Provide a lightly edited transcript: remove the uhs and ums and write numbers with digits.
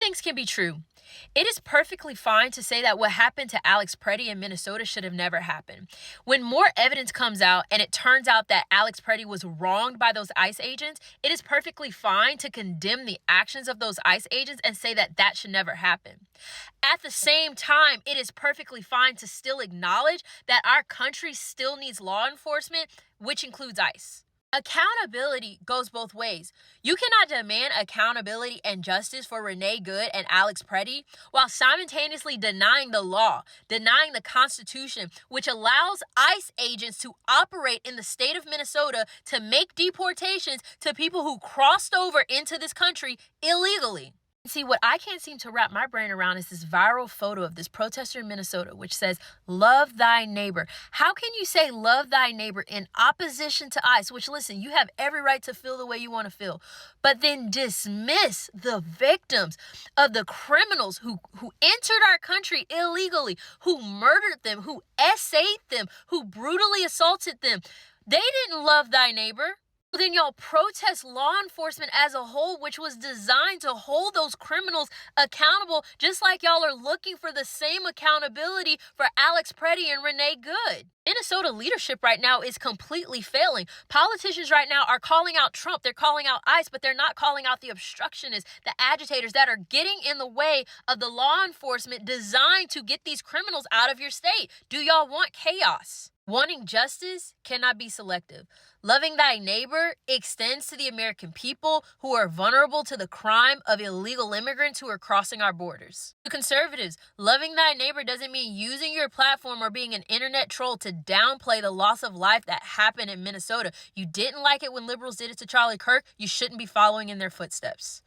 things can be true. It is perfectly fine to say that what happened to Alex Pretti in Minnesota should have never happened. When more evidence comes out and it turns out that Alex Pretti was wronged by those ICE agents, it is perfectly fine to condemn the actions of those ICE agents and say that that should never happen. At the same time, it is perfectly fine to still acknowledge that our country still needs law enforcement, which includes ICE. Accountability goes both ways. You cannot demand accountability and justice for Renee Good and Alex Pretti while simultaneously denying the law, denying the Constitution, which allows ICE agents to operate in the state of Minnesota to make deportations to people who crossed over into this country illegally. See, what I can't seem to wrap my brain around is this viral photo of this protester in Minnesota, which says, "Love thy neighbor." How can you say love thy neighbor in opposition to ICE, which, listen, you have every right to feel the way you want to feel, but then dismiss the victims of the criminals who entered our country illegally, who murdered them, who essayed them, who brutally assaulted them? They didn't love thy neighbor. Then y'all protest law enforcement as a whole, which was designed to hold those criminals accountable, just like y'all are looking for the same accountability for Alex Pretti and Renee Good. Minnesota leadership right now is completely failing. Politicians right now are calling out Trump. They're calling out ICE, but they're not calling out the obstructionists, the agitators that are getting in the way of the law enforcement designed to get these criminals out of your state. Do y'all want chaos? Wanting justice cannot be selective. Loving thy neighbor extends to the American people who are vulnerable to the crime of illegal immigrants who are crossing our borders. To conservatives, loving thy neighbor doesn't mean using your platform or being an internet troll to downplay the loss of life that happened in Minnesota. You didn't like it when liberals did it to Charlie Kirk. You shouldn't be following in their footsteps.